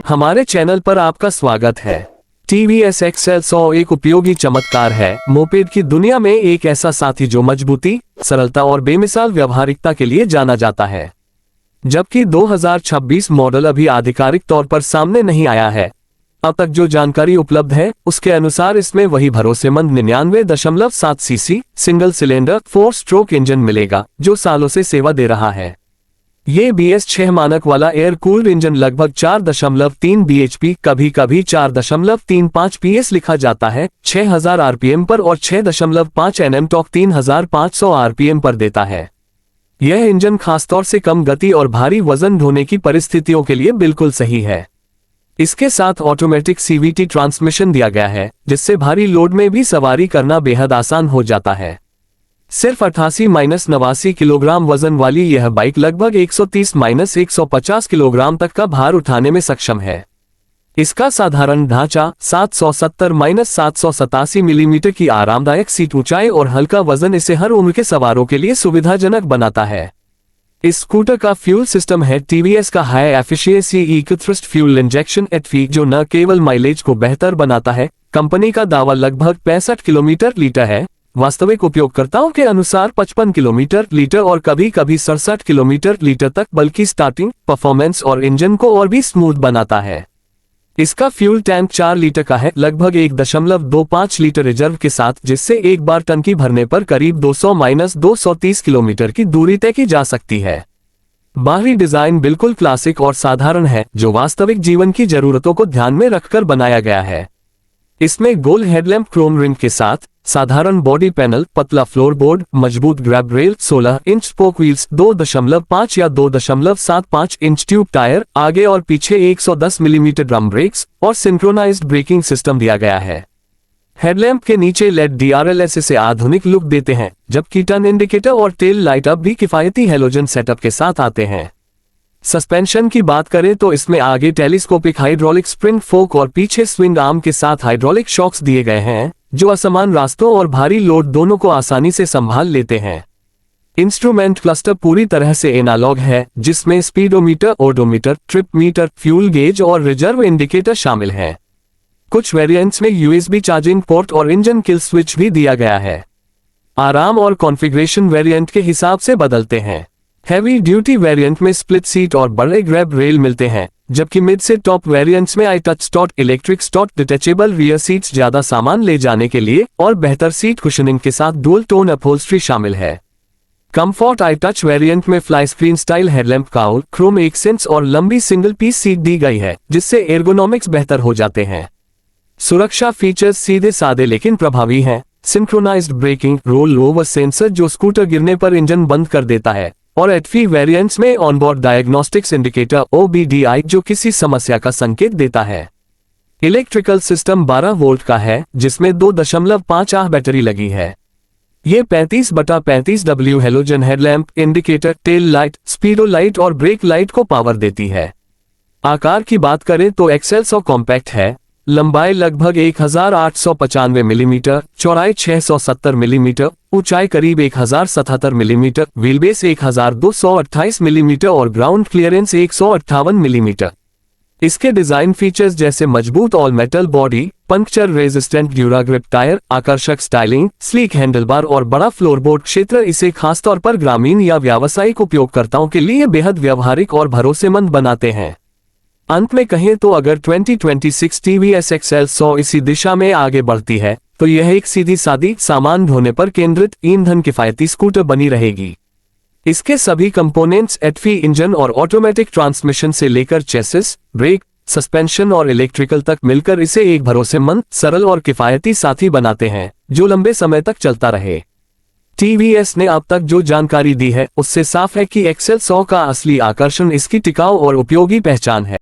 हमारे चैनल पर आपका स्वागत है। टीवीएस एक्सएल 100 एक उपयोगी चमत्कार है। मोपेड की दुनिया में एक ऐसा साथी जो मजबूती, सरलता और बेमिसाल व्यवहारिकता के लिए जाना जाता है। जबकि 2026 मॉडल अभी आधिकारिक तौर पर सामने नहीं आया है, अब तक जो जानकारी उपलब्ध है उसके अनुसार इसमें वही भरोसेमंद 99.7 CC single cylinder 4 stroke engine मिलेगा जो सालों से सेवा दे रहा है। ये BS6 मानक वाला एयर कूल्ड इंजन लगभग 4.3 bhp, कभी कभी 4.35 PS लिखा जाता है, 6000 RPM पर और 6.5 Nm टॉर्क 3500 RPM पर देता है। यह इंजन खासतौर से कम गति और भारी वजन ढोने की परिस्थितियों के लिए बिल्कुल सही है। इसके साथ ऑटोमेटिक CVT ट्रांसमिशन दिया गया है, जिससे भारी लोड में भी सवारी करना बेहद आसान हो जाता है। सिर्फ 88-89 किलोग्राम वजन वाली यह बाइक लगभग 130-150 किलोग्राम तक का भार उठाने में सक्षम है। इसका साधारण ढांचा 770-787 मिलीमीटर की आरामदायक सीट ऊंचाई और हल्का वजन इसे हर उम्र के सवारों के लिए सुविधाजनक बनाता है। इस स्कूटर का फ्यूल सिस्टम है TVS का high efficiency eco-thrust fuel injection HV, जो न केवल माइलेज को बेहतर बनाता है, कंपनी का दावा लगभग 65 किलोमीटर लीटर है, वास्तविक उपयोगकर्ताओं के अनुसार 55 किलोमीटर लीटर और कभी कभी 67 किलोमीटर लीटर तक, बल्कि स्टार्टिंग परफॉर्मेंस और इंजन को और भी स्मूथ बनाता है। इसका फ्यूल टैंक 4 लीटर का है, लगभग 1.25 लीटर रिजर्व के साथ, जिससे एक बार टंकी भरने पर करीब 200-230 किलोमीटर की दूरी तय की जा सकती है। बाहरी डिजाइन बिल्कुल क्लासिक और साधारण है, जो वास्तविक जीवन की जरूरतों को ध्यान में रखकर बनाया गया है। इसमें गोल हेडलैम्प क्रोम रिम के साथ, साधारण बॉडी पैनल, पतला फ्लोरबोर्ड, मजबूत grab rail, 16 inch spoke wheels, 2.5 या 2.75 इंच ट्यूब टायर, आगे और पीछे 110 मिलीमीटर ड्रम ब्रेक्स और सिंक्रोनाइज्ड ब्रेकिंग सिस्टम दिया गया है। हेडलैम्प के नीचे LED DRLS इसे आधुनिक लुक देते हैं, जबकि टर्न इंडिकेटर और टेल लाइट अब भी किफायती हैलोजन सेटअप के साथ आते हैं। सस्पेंशन की बात करें तो इसमें आगे टेलीस्कोपिक हाइड्रोलिक स्प्रिंग फोक और पीछे स्विंग आर्म के साथ हाइड्रोलिक शॉक्स दिए गए हैं, जो असमान रास्तों और भारी लोड दोनों को आसानी से संभाल लेते हैं। इंस्ट्रूमेंट क्लस्टर पूरी तरह से एनालॉग है, जिसमें speedometer, odometer, trip meter, fuel gauge और रिजर्व इंडिकेटर शामिल हैं। कुछ वेरिएंट्स में USB चार्जिंग पोर्ट और इंजन किल स्विच भी दिया गया है। आराम और कॉन्फ़िगरेशन वेरिएंट के हिसाब से बदलते हैं। हैवी ड्यूटी वेरिएंट में स्प्लिट सीट और बड़े ग्रैब रेल मिलते हैं, जबकि मिड से टॉप वेरिएंट्स में iTouch start, electric start, detachable rear seats ज्यादा सामान ले जाने के लिए और बेहतर सीट कुशनिंग के साथ डुअल टोन अपहोल्स्ट्री शामिल है। कंफर्ट iTouch वेरिएंट में fly screen style headlamp cowl, Chrome accents और लंबी सिंगल पीस सीट दी गई है, जिससे एर्गोनॉमिक्स बेहतर हो जाते हैं। सुरक्षा फीचर्स सीधे सादे लेकिन प्रभावी हैं। Synchronised braking, roll over sensor जो स्कूटर गिरने पर इंजन बंद कर देता है, और HV वेरिएंट्स में ऑनबोर्ड डायग्नोस्टिक्स इंडिकेटर OBDI जो किसी समस्या का संकेत देता है। इलेक्ट्रिकल सिस्टम 12 वोल्ट का है, जिसमें 2.5 Ah बैटरी लगी है। ये 35/35W halogen headlamp, indicator, tail light, speedo light और ब्रेक लाइट को पावर देती है। आकार की बात करें तो एक्सएल 100 कॉम्पैक्ट है। लंबाई लगभग 1895 मिलीमीटर, चौड़ाई 670 मिलीमीटर, ऊंचाई करीब 1077 मिलीमीटर, व्हीलबेस 1228 मिलीमीटर और ग्राउंड क्लियरेंस 158 मिलीमीटर। इसके डिजाइन फीचर्स जैसे मजबूत all metal body, puncture resistant duragrip tyre, आकर्षक स्टाइलिंग, स्लीक हैंडलबार और बड़ा फ्लोरबोर्ड क्षेत्र इसे खासतौर पर ग्रामीण या व्यावसायिक उपयोगकर्ताओं के लिए बेहद व्यवहारिक और भरोसेमंद बनाते हैं। अंत में कहें तो अगर 2026 TVS एक्सएल 100 इसी दिशा में आगे बढ़ती है, तो यह एक सीधी सादी, सामान ढोने पर केंद्रित, ईंधन किफायती स्कूटर बनी रहेगी। इसके सभी कंपोनेंट्स HV इंजन और ऑटोमेटिक ट्रांसमिशन से लेकर चेसिस, ब्रेक, सस्पेंशन और इलेक्ट्रिकल तक मिलकर इसे एक भरोसेमंद, सरल और किफायती साथी बनाते हैं, जो लंबे समय तक चलता रहे। TVS ने अब तक जो जानकारी दी है, उससे साफ है कि एक्सएल 100 का असली आकर्षण इसकी टिकाऊ और उपयोगी पहचान है।